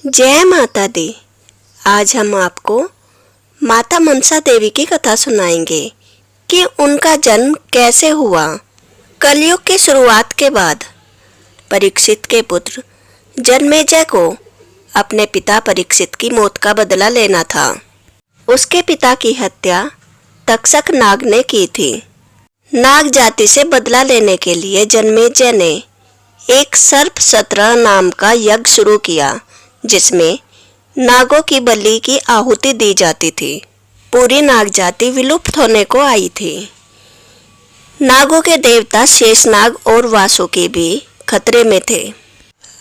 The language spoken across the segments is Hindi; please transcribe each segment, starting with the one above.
जय माता दी। आज हम आपको माता मनसा देवी की कथा सुनाएंगे कि उनका जन्म कैसे हुआ। कलयुग की शुरुआत के बाद परीक्षित के पुत्र जन्मेजय को अपने पिता परीक्षित की मौत का बदला लेना था। उसके पिता की हत्या तक्षक नाग ने की थी। नाग जाति से बदला लेने के लिए जन्मेजय ने एक सर्प सत्रह नाम का यज्ञ शुरू किया, जिसमें नागों की बलि की आहुति दी जाती थी। पूरी नाग जाति विलुप्त होने को आई थी। नागों के देवता शेषनाग और वासुकी भी खतरे में थे।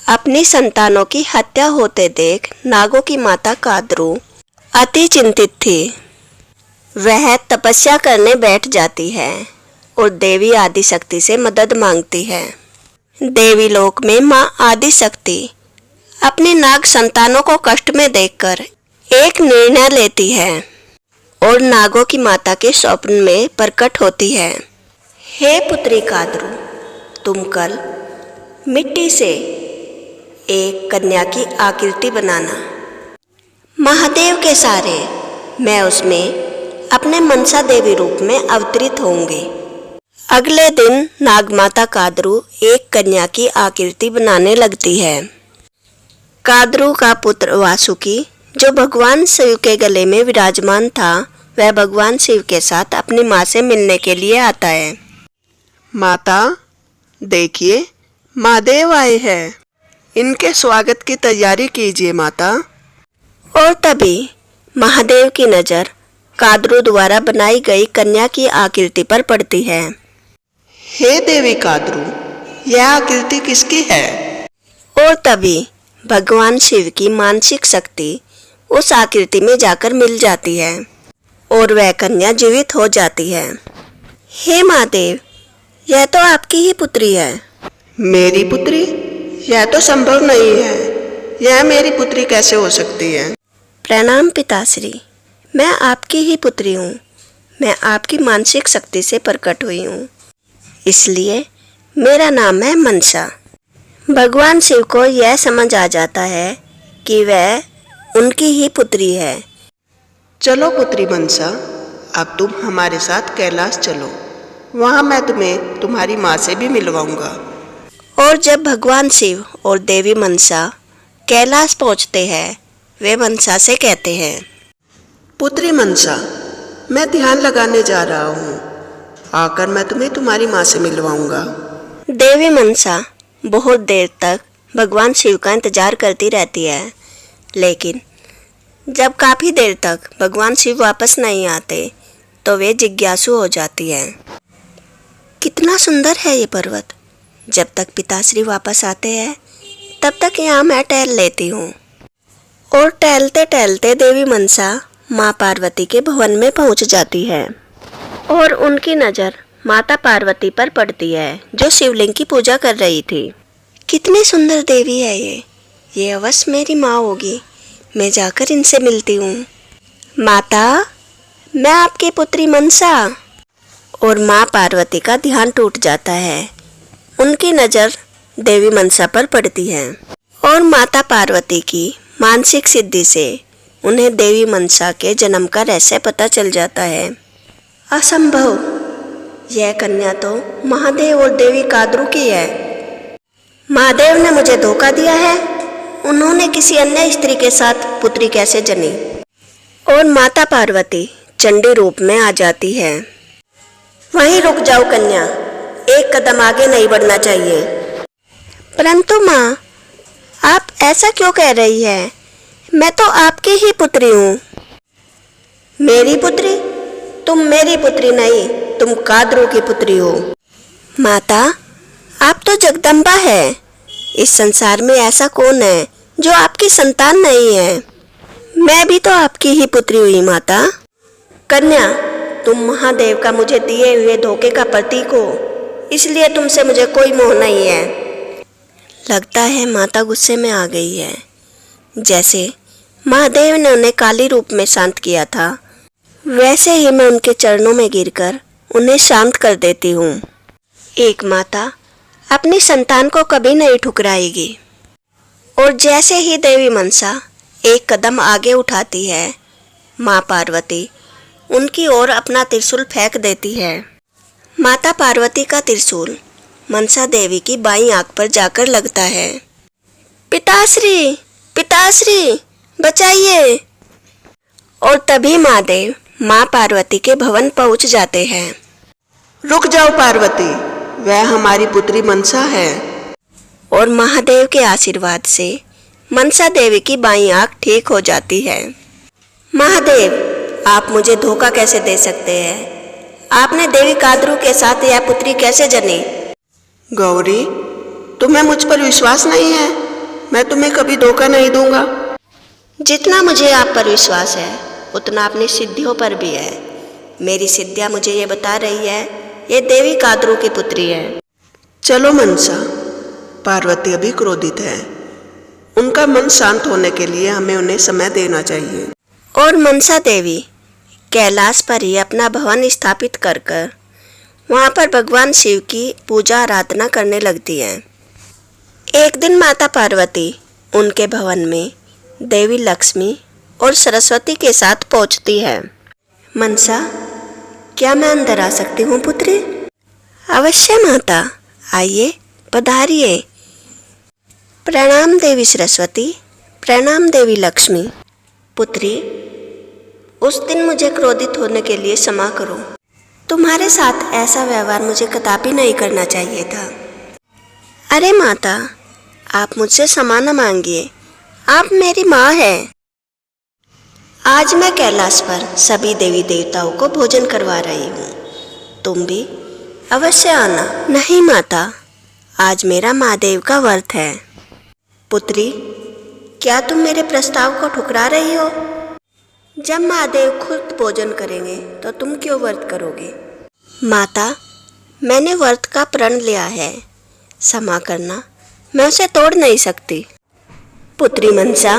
अपनी संतानों की हत्या होते देख नागों की माता कादरू अति चिंतित थी। वह तपस्या करने बैठ जाती है और देवी आदिशक्ति से मदद मांगती है। देवी लोक में मां आदिशक्ति अपनी नाग संतानों को कष्ट में देखकर एक निर्णय लेती है और नागों की माता के स्वप्न में प्रकट होती है। हे पुत्री कादरू, तुम कल मिट्टी से एक कन्या की आकृति बनाना। महादेव के सारे मैं उसमें अपने मनसा देवी रूप में अवतरित होंगी। अगले दिन नागमाता कादरू एक कन्या की आकृति बनाने लगती है। कादरू का पुत्र वासुकी, जो भगवान शिव के गले में विराजमान था, वह भगवान शिव के साथ अपनी माँ से मिलने के लिए आता है। माता, देखिए महादेव आए हैं, इनके स्वागत की तैयारी कीजिए माता। और तभी महादेव की नज़र कादरू द्वारा बनाई गई कन्या की आकृति पर पड़ती है। हे देवी कादरू, यह आकृति किसकी है? और तभी भगवान शिव की मानसिक शक्ति उस आकृति में जाकर मिल जाती है और वह कन्या जीवित हो जाती है। हे महादेव, यह तो आपकी ही पुत्री है। मेरी पुत्री? यह तो संभव नहीं है। यह मेरी पुत्री कैसे हो सकती है? प्रणाम पिताश्री, मैं आपकी ही पुत्री हूँ। मैं आपकी मानसिक शक्ति से प्रकट हुई हूँ, इसलिए मेरा नाम है मनसा। भगवान शिव को यह समझ आ जाता है कि वह उनकी ही पुत्री है। चलो पुत्री मनसा, अब तुम हमारे साथ कैलाश चलो। वहाँ मैं तुम्हें तुम्हारी माँ से भी मिलवाऊंगा। और जब भगवान शिव और देवी मनसा कैलाश पहुँचते हैं, वे मनसा से कहते हैं, पुत्री मनसा, मैं ध्यान लगाने जा रहा हूँ। आकर मैं तुम्हें तुम्हारी माँ से मिलवाऊंगा। देवी मनसा बहुत देर तक भगवान शिव का इंतजार करती रहती है, लेकिन जब काफ़ी देर तक भगवान शिव वापस नहीं आते तो वे जिज्ञासु हो जाती है। कितना सुंदर है ये पर्वत। जब तक पिताश्री वापस आते हैं तब तक यहाँ मैं टहल लेती हूँ। और टहलते टहलते देवी मनसा माँ पार्वती के भवन में पहुँच जाती है और उनकी नज़र माता पार्वती पर पड़ती है, जो शिवलिंग की पूजा कर रही थी। कितनी सुंदर देवी है ये अवश्य मेरी माँ होगी। मैं जाकर इनसे मिलती हूँ। माता, मैं आपकी पुत्री मनसा। और माँ पार्वती का ध्यान टूट जाता है। उनकी नज़र देवी मनसा पर पड़ती है और माता पार्वती की मानसिक सिद्धि से उन्हें देवी मनसा के जन्म का रहस्य पता चल जाता है। असंभव, यह कन्या तो महादेव और देवी कादरू की है। महादेव ने मुझे धोखा दिया है। उन्होंने किसी अन्य स्त्री के साथ पुत्री कैसे जनी? और माता पार्वती चंडी रूप में आ जाती है। वहीं रुक जाओ कन्या, एक कदम आगे नहीं बढ़ना चाहिए। परंतु माँ, आप ऐसा क्यों कह रही है? मैं तो आपकी ही पुत्री हूँ। मेरी पुत्री? तुम मेरी पुत्री नहीं, तुम कादरू की पुत्री हो। माता, आप तो जगदम्बा है। इस संसार में ऐसा कौन है जो आपकी संतान नहीं है? मैं भी तो आपकी ही पुत्री हुई माता। कन्या, तुम महादेव का मुझे दिए हुए धोखे का प्रतीक हो, इसलिए तुमसे मुझे कोई मोह नहीं है। लगता है माता गुस्से में आ गई है। जैसे महादेव ने उन्हें काली रूप में शांत किया था, वैसे ही मैं उनके चरणों में गिरकर उन्हें शांत कर देती हूँ। एक माता अपनी संतान को कभी नहीं ठुकराएगी। और जैसे ही देवी मनसा एक कदम आगे उठाती है, माँ पार्वती उनकी ओर अपना त्रिशूल फेंक देती है। माता पार्वती का त्रिशूल मनसा देवी की बाईं आंख पर जाकर लगता है। पिताश्री, पिताश्री, बचाइए! और तभी महादेव माँ पार्वती के भवन पहुंच जाते हैं। रुक जाओ पार्वती, वह हमारी पुत्री मनसा है। और महादेव के आशीर्वाद से मनसा देवी की बाईं आंख ठीक हो जाती है। महादेव, आप मुझे धोखा कैसे दे सकते हैं? आपने देवी कादरू के साथ यह पुत्री कैसे जनी? गौरी, तुम्हें मुझ पर विश्वास नहीं है? मैं तुम्हें कभी धोखा नहीं दूंगा। जितना मुझे आप पर विश्वास है उतना अपनी सिद्धियों पर भी है। मेरी सिद्धियां मुझे ये बता रही है ये देवी कादरू की पुत्री है। चलो मनसा, पार्वती अभी क्रोधित है, उनका मन शांत होने के लिए हमें उन्हें समय देना चाहिए। और मनसा देवी कैलाश पर ही अपना भवन स्थापित कर वहाँ पर भगवान शिव की पूजा आराधना करने लगती हैं। एक दिन माता पार्वती उनके भवन में देवी लक्ष्मी और सरस्वती के साथ पहुँचती है। मनसा, क्या मैं अंदर आ सकती हूँ पुत्री? अवश्य माता, आइए, पधारिए। प्रणाम देवी सरस्वती, प्रणाम देवी लक्ष्मी। पुत्री, उस दिन मुझे क्रोधित होने के लिए क्षमा करो। तुम्हारे साथ ऐसा व्यवहार मुझे कदापि नहीं करना चाहिए था। अरे माता, आप मुझसे क्षमा न मांगिए, आप मेरी माँ हैं। आज मैं कैलाश पर सभी देवी देवताओं को भोजन करवा रही हूँ, तुम भी अवश्य आना। नहीं माता, आज मेरा महादेव का व्रत है। पुत्री, क्या तुम मेरे प्रस्ताव को ठुकरा रही हो? जब महादेव खुद भोजन करेंगे तो तुम क्यों व्रत करोगे? माता, मैंने व्रत का प्रण लिया है, क्षमा करना, मैं उसे तोड़ नहीं सकती। पुत्री मनसा,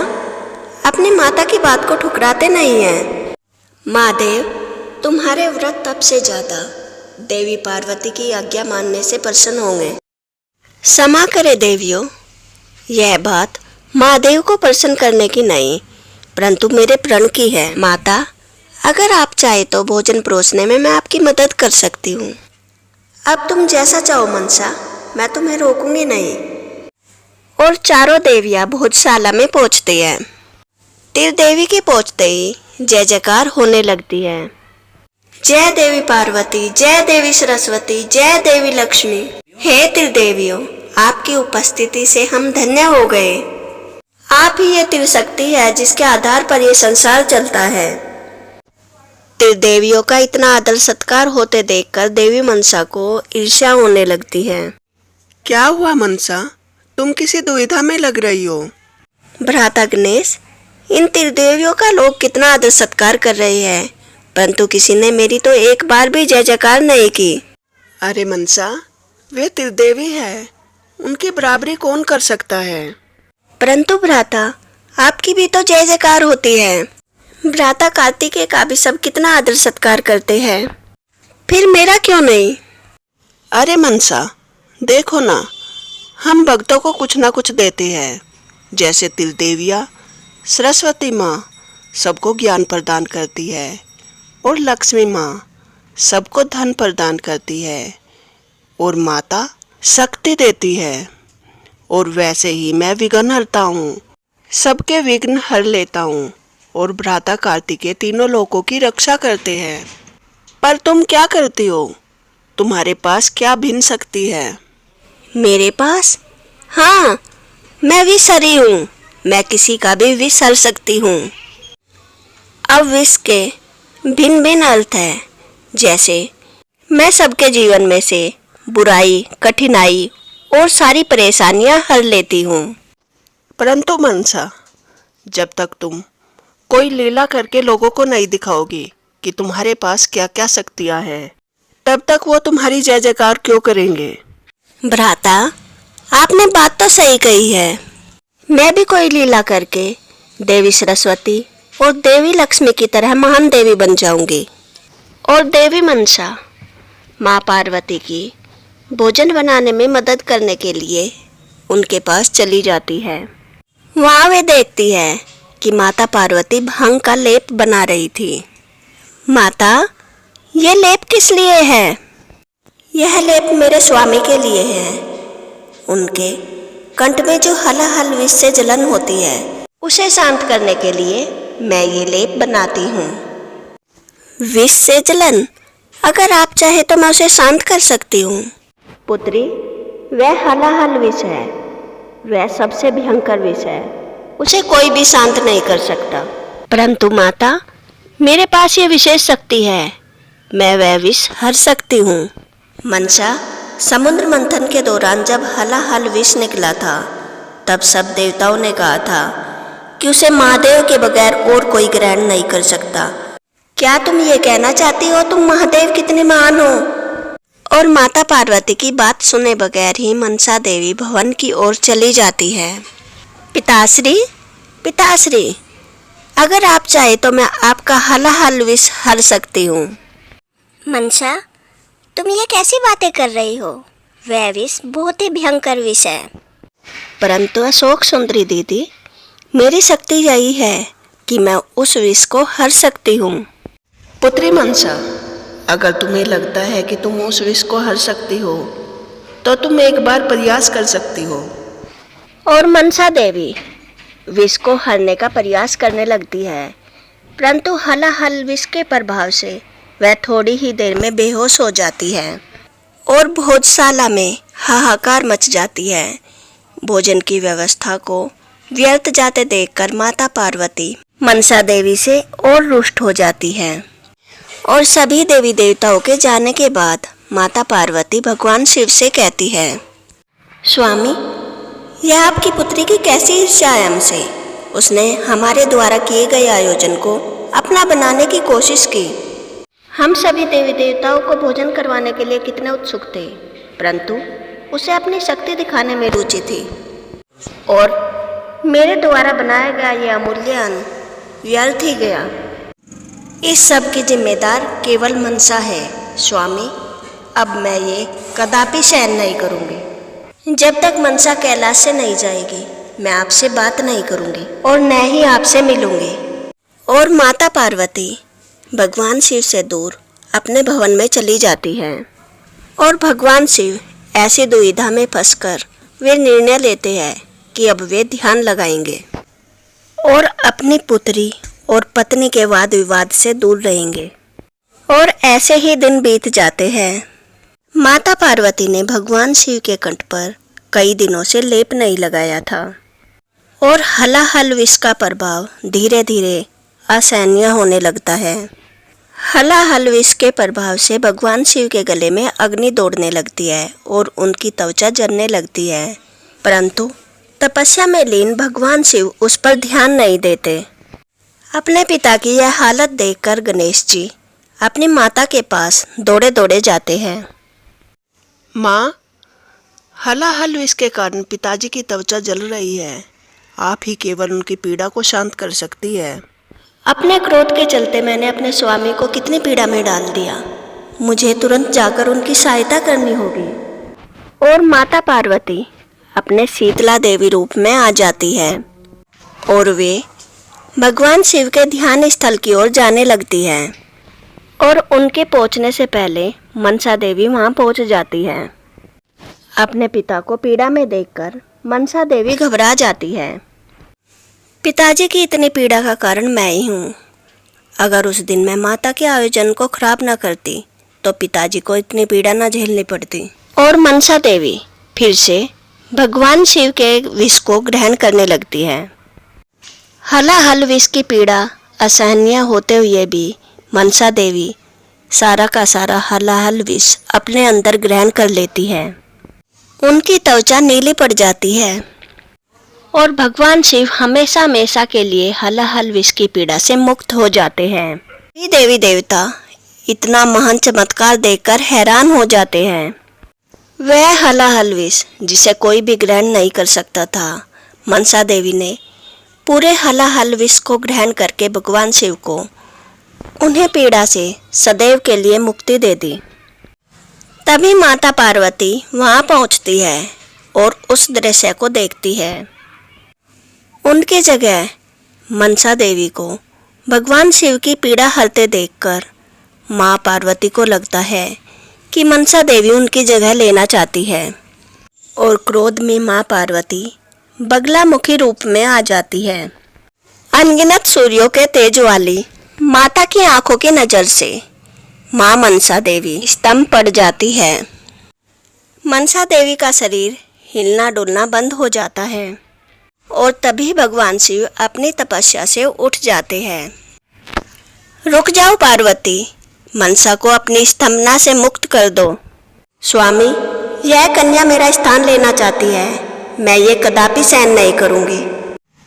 अपनी माता की बात को ठुकराते नहीं हैं। महादेव तुम्हारे व्रत तप से ज्यादा देवी पार्वती की आज्ञा मानने से प्रसन्न होंगे। क्षमा करे देवियों, यह बात महादेव को प्रसन्न करने की नहीं परंतु मेरे प्रण की है। माता, अगर आप चाहे तो भोजन परोसने में मैं आपकी मदद कर सकती हूँ। अब तुम जैसा चाहो मनसा, मैं तुम्हें रोकूंगी नहीं। और चारों देवियाँ भोजशाला में पहुँचती हैं। त्रिदेवी के पहुँचते ही जय जयकार होने लगती है। जय देवी पार्वती, जय देवी सरस्वती, जय देवी लक्ष्मी। हे त्रिदेवियों, आपकी उपस्थिति से हम धन्य हो गए। आप ही ये त्रिशक्ति है जिसके आधार पर ये संसार चलता है। त्रिदेवियों का इतना आदर सत्कार होते देखकर देवी मनसा को ईर्ष्या होने लगती है। क्या हुआ मनसा, तुम किसी दुविधा में लग रही हो? भ्राता गणेश, इन त्रिदेवियों का लोग कितना आदर सत्कार कर रहे हैं परंतु किसी ने मेरी तो एक बार भी जय जयकार नहीं की। अरे मनसा, वे त्रिदेवी है, उनकी बराबरी कौन कर सकता है? परंतु भ्राता, आपकी भी तो जय जयकार होती है। भ्राता कार्तिकेय का भी सब कितना आदर सत्कार करते हैं, फिर मेरा क्यों नहीं? अरे मनसा, देखो ना, हम भक्तों को कुछ ना कुछ देते हैं। जैसे त्रिदेवियाँ, सरस्वती माँ सबको ज्ञान प्रदान करती है और लक्ष्मी माँ सबको धन प्रदान करती है और माता शक्ति देती है। और वैसे ही मैं विघ्न हरता हूँ, सबके विघ्न हर लेता हूँ और भ्राता कार्तिकेय तीनों लोकों की रक्षा करते हैं। पर तुम क्या करती हो? तुम्हारे पास क्या भिन्न शक्ति है? मेरे पास? हाँ, मैं विषहरी हूँ। मैं किसी का भी विष हर सकती हूँ। अब विष के भिन्न भिन्न अर्थ है। जैसे मैं सबके जीवन में से बुराई, कठिनाई और सारी परेशानियां हर लेती हूँ। परंतु मनसा, जब तक तुम कोई लीला करके लोगों को नहीं दिखाओगी कि तुम्हारे पास क्या क्या शक्तियाँ हैं, तब तक वो तुम्हारी जय जयकार क्यों करेंगे? भ्राता, आपने बात तो सही कही है। मैं भी कोई लीला करके देवी सरस्वती और देवी लक्ष्मी की तरह महान देवी बन जाऊंगी। और देवी मनसा माँ पार्वती की भोजन बनाने में मदद करने के लिए उनके पास चली जाती है। वहाँ वे देखती है कि माता पार्वती भांग का लेप बना रही थी। माता, ये लेप किस लिए है? यह लेप मेरे स्वामी के लिए है। उनके कंठ में जो हलाहल विष से जलन होती है, उसे शांत करने के लिए मैं ये लेप बनाती हूँ। विष से जलन? अगर आप चाहे तो मैं उसे शांत कर सकती हूँ। पुत्री, वह हलाहल विष है। वह सबसे भयंकर विष है। उसे कोई भी शांत नहीं कर सकता। परंतु माता, मेरे पास ये विशेष शक्ति है। मैं वह विष हर सकती हूँ। मनसा, समुद्र मंथन के दौरान जब हलाहल विष निकला था, तब सब देवताओं ने कहा था कि उसे महादेव के बगैर और कोई ग्रहण नहीं कर सकता। क्या तुम ये कहना चाहती हो तुम महादेव कितने महान हो? और माता पार्वती की बात सुने बगैर ही मनसा देवी भवन की ओर चली जाती है। पिताश्री, पिताश्री, अगर आप चाहे तो मैं आपका हलाहल विष हर सकती हूँ। मनसा, तुम ये कैसी बातें कर रही हो? वह विष बहुत ही भयंकर विष है। परंतु अशोक सुंदरी दीदी, मेरी शक्ति यही है कि मैं उस विष को हर सकती हूँ। पुत्री मनसा, अगर तुम्हें लगता है कि तुम उस विष को हर सकती हो, तो तुम एक बार प्रयास कर सकती हो। और मनसा देवी विष को हरने का प्रयास करने लगती है, परंतु हलाहल विष के प्रभाव से वह थोड़ी ही देर में बेहोश हो जाती है और भोजशाला में हाहाकार मच जाती है। भोजन की व्यवस्था को व्यर्थ जाते देखकर माता पार्वती मनसा देवी से और रुष्ट हो जाती है। और सभी देवी देवताओं के जाने के बाद माता पार्वती भगवान शिव से कहती है, स्वामी, यह आपकी पुत्री की कैसी ईर्ष्या है हमसे। उसने हमारे द्वारा किए गए आयोजन को अपना बनाने की कोशिश की। हम सभी देवी देवताओं को भोजन करवाने के लिए कितने उत्सुक थे, परंतु उसे अपनी शक्ति दिखाने में रुचि थी और मेरे द्वारा बनाया गया ये अमूल्य अन्न व्यर्थ ही गया। इस सब की जिम्मेदार केवल मनसा है। स्वामी, अब मैं ये कदापि सहन नहीं करूँगी। जब तक मनसा कैलाश से नहीं जाएगी, मैं आपसे बात नहीं करूँगी और न ही आपसे मिलूँगी। और माता पार्वती भगवान शिव से दूर अपने भवन में चली जाती है। और भगवान शिव ऐसी दुविधा में फंसकर वे निर्णय लेते हैं कि अब वे ध्यान लगाएंगे और अपनी पुत्री और पत्नी के वाद विवाद से दूर रहेंगे। और ऐसे ही दिन बीत जाते हैं। माता पार्वती ने भगवान शिव के कंठ पर कई दिनों से लेप नहीं लगाया था और हलाहल विष का प्रभाव धीरे धीरे असहनीय होने लगता है। हलाहल विष के प्रभाव से भगवान शिव के गले में अग्नि दौड़ने लगती है और उनकी त्वचा जलने लगती है, परंतु तपस्या में लीन भगवान शिव उस पर ध्यान नहीं देते। अपने पिता की यह हालत देखकर गणेश जी अपनी माता के पास दौड़े दौड़े जाते हैं। माँ, हलाहल विष के कारण पिताजी की त्वचा जल रही है। आप ही केवल उनकी पीड़ा को शांत कर सकती है। अपने क्रोध के चलते मैंने अपने स्वामी को कितनी पीड़ा में डाल दिया। मुझे तुरंत जाकर उनकी सहायता करनी होगी। और माता पार्वती अपने शीतला देवी रूप में आ जाती है और वे भगवान शिव के ध्यान स्थल की ओर जाने लगती है। और उनके पहुंचने से पहले मनसा देवी वहां पहुंच जाती है। अपने पिता को पीड़ा में देखकर मनसा देवी घबरा जाती है। पिताजी की इतनी पीड़ा का कारण मैं ही हूँ। अगर उस दिन मैं माता के आयोजन को खराब न करती तो पिताजी को इतनी पीड़ा न झेलनी पड़ती। और मनसा देवी फिर से भगवान शिव के विष को ग्रहण करने लगती है। हलाहल विष की पीड़ा असहनीय होते हुए भी मनसा देवी सारा का सारा हलाहल विष अपने अंदर ग्रहण कर लेती है। उनकी त्वचा नीली पड़ जाती है और भगवान शिव हमेशा हमेशा के लिए हलाहल विष की पीड़ा से मुक्त हो जाते हैं। ये देवी देवता इतना महान चमत्कार देखकर हैरान हो जाते हैं। वह हलाहल विष जिसे कोई भी ग्रहण नहीं कर सकता था, मनसा देवी ने पूरे हलाहल विष को ग्रहण करके भगवान शिव को उन्हें पीड़ा से सदैव के लिए मुक्ति दे दी। तभी माता पार्वती वहां पहुंचती है और उस दृश्य को देखती है। उनके जगह मनसा देवी को भगवान शिव की पीड़ा हरते देखकर माँ पार्वती को लगता है कि मनसा देवी उनकी जगह लेना चाहती है और क्रोध में माँ पार्वती बगलामुखी रूप में आ जाती है। अनगिनत सूर्यों के तेज वाली माता की आंखों की नज़र से माँ मनसा देवी स्तंभ पड़ जाती है। मनसा देवी का शरीर हिलना डुलना बंद हो जाता है और तभी भगवान शिव अपनी तपस्या से उठ जाते हैं। रुक जाओ पार्वती, मनसा को अपनी स्तंभना से मुक्त कर दो। स्वामी, यह कन्या मेरा स्थान लेना चाहती है, मैं ये कदापि सहन नहीं करूंगी।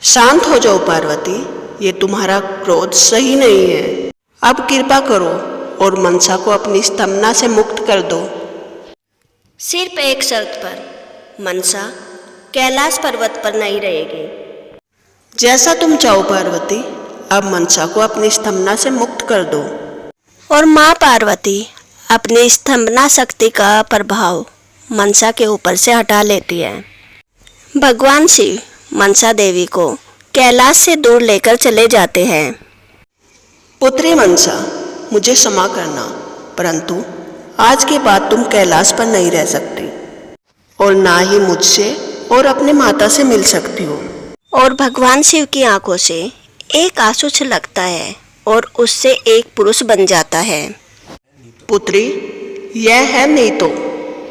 शांत हो जाओ पार्वती, ये तुम्हारा क्रोध सही नहीं है। अब कृपा करो और मनसा को अपनी स्तंभना से मुक्त कर दो। सिर्फ एक शर्त पर, मनसा कैलाश पर्वत पर नहीं रहेगी। जैसा तुम चाहो पार्वती, अब मनसा को अपनी स्तंभना से मुक्त कर दो। और माँ पार्वती अपनी स्तंभना शक्ति का प्रभाव मनसा के ऊपर से हटा लेती है। भगवान शिव मनसा देवी को कैलाश से दूर लेकर चले जाते हैं। पुत्री मनसा, मुझे क्षमा करना, परंतु आज के बाद तुम कैलाश पर नहीं रह सकती और ना ही मुझसे और अपने माता से मिल सकती हो। और भगवान शिव की आंखों से एक आंसू छलकता है और उससे एक पुरुष बन जाता है। पुत्री, यह है नीतो।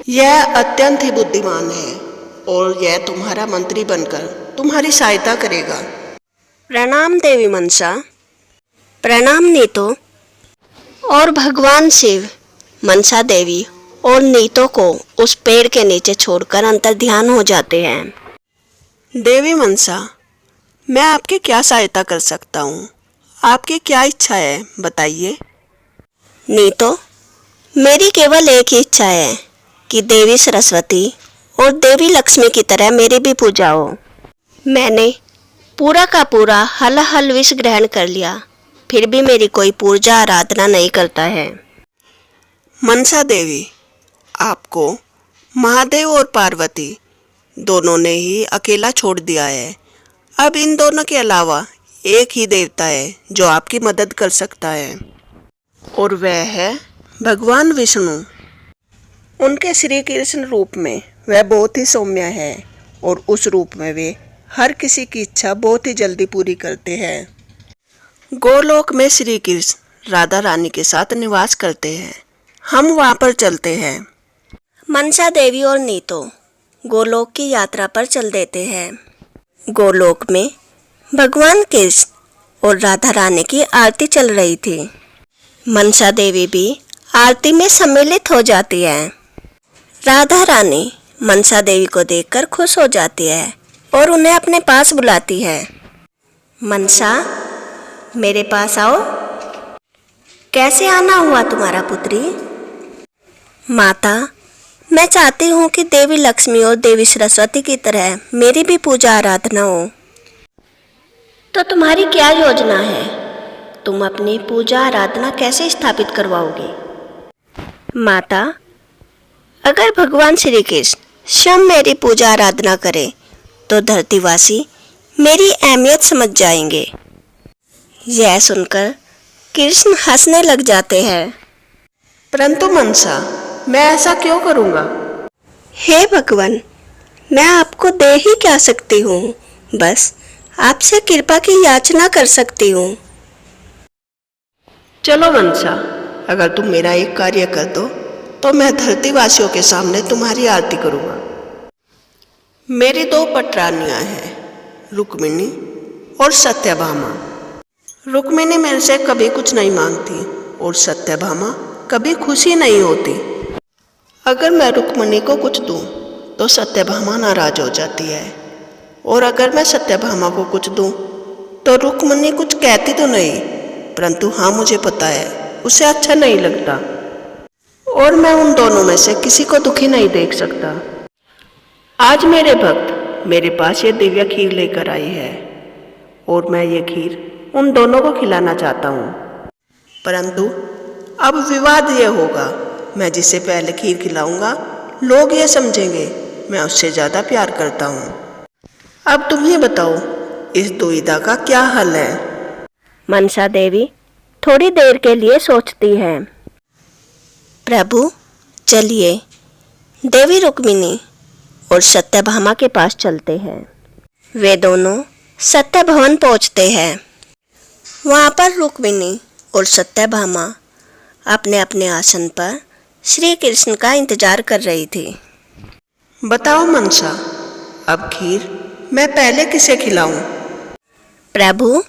यह अत्यंत ही बुद्धिमान है और यह तुम्हारा मंत्री बनकर तुम्हारी सहायता करेगा। प्रणाम देवी मनसा। प्रणाम नीतो। और भगवान शिव मनसा देवी और नीतो को उस पेड़ के नीचे छोड़कर अंतर ध्यान हो जाते हैं। देवी मनसा, मैं आपकी क्या सहायता कर सकता हूँ? आपकी क्या इच्छा है, बताइए। नीतो, मेरी केवल एक ही इच्छा है कि देवी सरस्वती और देवी लक्ष्मी की तरह मेरी भी पूजा हो। मैंने पूरा का पूरा हल विष ग्रहण कर लिया, फिर भी मेरी कोई पूजा आराधना नहीं करता है। मनसा देवी, आपको महादेव और पार्वती दोनों ने ही अकेला छोड़ दिया है। अब इन दोनों के अलावा एक ही देवता है जो आपकी मदद कर सकता है और वह है भगवान विष्णु। उनके श्री कृष्ण रूप में वह बहुत ही सौम्य है और उस रूप में वे हर किसी की इच्छा बहुत ही जल्दी पूरी करते हैं। गोलोक में श्री कृष्ण राधा रानी के साथ निवास करते हैं। हम वहाँ पर चलते हैं। मनसा देवी और नीतो गोलोक की यात्रा पर चल देते हैं। गोलोक में भगवान कृष्ण और राधा रानी की आरती चल रही थी। मनसा देवी भी आरती में सम्मिलित हो जाती है। राधा रानी मनसा देवी को देखकर खुश हो जाती है और उन्हें अपने पास बुलाती है। मनसा, मेरे पास आओ। कैसे आना हुआ तुम्हारा पुत्री? माता, मैं चाहती हूँ कि देवी लक्ष्मी और देवी सरस्वती की तरह मेरी भी पूजा आराधना हो। तो तुम्हारी क्या योजना है? तुम अपनी पूजा आराधना कैसे स्थापित करवाओगे? माता, अगर भगवान श्री कृष्ण स्वयं मेरी पूजा आराधना करे तो धरतीवासी मेरी अहमियत समझ जाएंगे। यह सुनकर कृष्ण हंसने लग जाते हैं। परंतु मनसा, मैं ऐसा क्यों करूँगा? हे भगवान, मैं आपको दे ही क्या सकती हूँ, बस आपसे कृपा की याचना कर सकती हूँ। चलो मनसा, अगर तुम मेरा एक कार्य कर दो तो मैं धरतीवासियों के सामने तुम्हारी आरती करूँगा। मेरी दो पटरानियाँ हैं, रुक्मिणी और सत्यभामा। रुक्मिणी मेरे से कभी कुछ नहीं मांगती और सत्यभामा कभी खुशी नहीं होती। अगर मैं रुक्मिणी को कुछ दूं तो सत्यभामा नाराज हो जाती है और अगर मैं सत्यभामा को कुछ दूं तो रुक्मिणी कुछ कहती तो नहीं, परंतु हाँ, मुझे पता है उसे अच्छा नहीं लगता और मैं उन दोनों में से किसी को दुखी नहीं देख सकता। आज मेरे भक्त मेरे पास ये दिव्य खीर लेकर आई है और मैं ये खीर उन दोनों को खिलाना चाहता हूँ, परंतु अब विवाद ये होगा, मैं जिसे पहले खीर खिलाऊंगा लोग ये समझेंगे मैं उससे ज़्यादा प्यार करता हूँ। अब तुम ही बताओ, इस दुविधा का क्या हल है? मनसा देवी थोड़ी देर के लिए सोचती है। प्रभु चलिए देवी रुक्मिणी और सत्यभामा के पास चलते हैं। वे दोनों सत्य भवन पहुंचते हैं। वहां पर रुक्मिणी और सत्यभामा अपने अपने आसन पर श्री कृष्ण का इंतजार कर रही थी। बताओ मनसा, अब खीर मैं पहले किसे खिलाऊं? प्रभु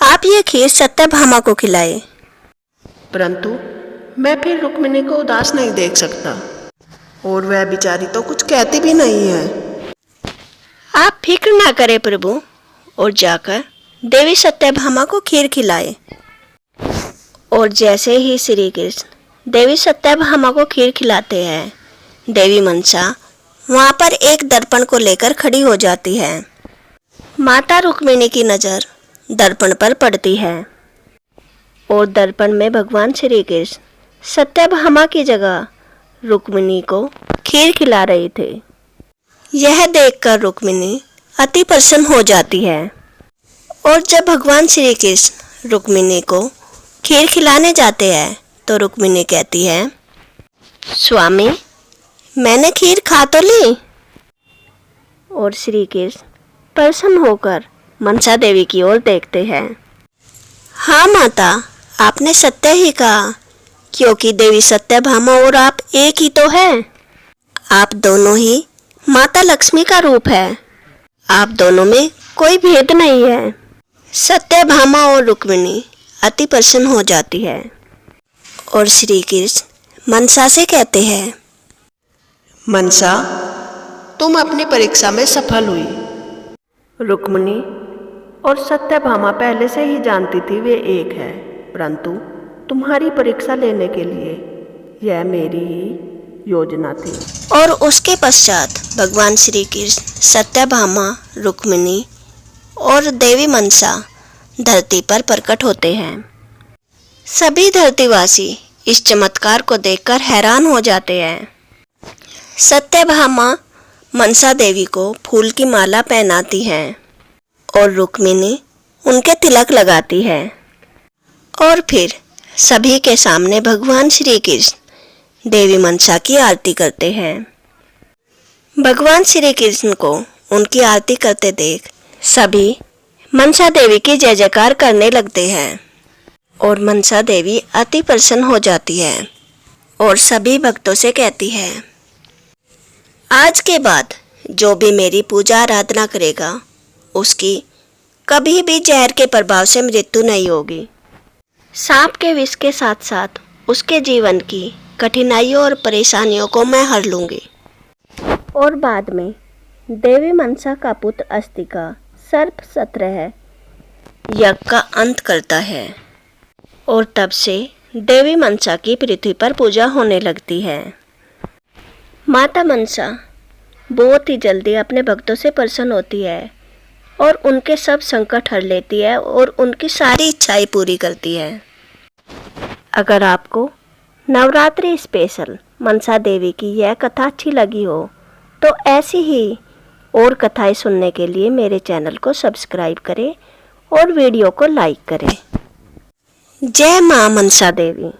आप ये खीर सत्यभामा को खिलाए। परंतु मैं फिर रुक्मिणी को उदास नहीं देख सकता, और वह बेचारी तो कुछ कहती भी नहीं है। आप फिक्र ना करें प्रभु, और जाकर देवी सत्यभामा को खीर खिलाए। और जैसे ही श्री कृष्ण देवी सत्यभामा को खीर खिलाते हैं, देवी मनसा वहां पर एक दर्पण को लेकर खड़ी हो जाती है। माता रुक्मिणी की नज़र दर्पण पर पड़ती है और दर्पण में भगवान श्री कृष्ण सत्यभामा की जगह रुक्मिणी को खीर खिला रहे थे। यह देखकर रुक्मिणी अति प्रसन्न हो जाती है, और जब भगवान श्री कृष्ण रुक्मिणी को खीर खिलाने जाते हैं तो रुक्मिणी कहती है, स्वामी मैंने खीर खा तो ली। और श्री कृष्ण प्रसन्न होकर मनसा देवी की ओर देखते हैं। हाँ माता, आपने सत्य ही कहा, क्योंकि देवी सत्यभामा और आप एक ही तो हैं। आप दोनों ही माता लक्ष्मी का रूप है। आप दोनों में कोई भेद नहीं है। सत्यभामा और रुक्मिणी अति प्रसन्न हो जाती है और श्री कृष्ण मनसा से कहते हैं, मनसा तुम अपनी परीक्षा में सफल हुई। रुक्मिणी और सत्यभामा पहले से ही जानती थी वे एक है, परंतु तुम्हारी परीक्षा लेने के लिए यह मेरी ही योजना थी। और उसके पश्चात भगवान श्री कृष्ण सत्यभामा, रुक्मिणी और देवी मनसा धरती पर प्रकट होते हैं। सभी धरतीवासी इस चमत्कार को देखकर हैरान हो जाते हैं। सत्यभामा मनसा देवी को फूल की माला पहनाती है और रुक्मिणी उनके तिलक लगाती है, और फिर सभी के सामने भगवान श्री कृष्ण देवी मनसा की आरती करते हैं। भगवान श्री कृष्ण को उनकी आरती करते देख सभी मनसा देवी की जय जयकार करने लगते हैं, और मनसा देवी अति प्रसन्न हो जाती है और सभी भक्तों से कहती है, आज के बाद जो भी मेरी पूजा आराधना करेगा उसकी कभी भी जहर के प्रभाव से मृत्यु नहीं होगी। सांप के विष के साथ साथ उसके जीवन की कठिनाइयों और परेशानियों को मैं हर लूँगी। और बाद में देवी मनसा का पुत्र अस्तिका सर्प सत्रह यज्ञ का अंत करता है, और तब से देवी मनसा की पृथ्वी पर पूजा होने लगती है। माता मनसा बहुत ही जल्दी अपने भक्तों से प्रसन्न होती है और उनके सब संकट हर लेती है और उनकी सारी इच्छाएं पूरी करती है। अगर आपको नवरात्रि स्पेशल मनसा देवी की यह कथा अच्छी लगी हो तो ऐसी ही और कथाएं सुनने के लिए मेरे चैनल को सब्सक्राइब करें और वीडियो को लाइक करें। जय मां मनसा देवी।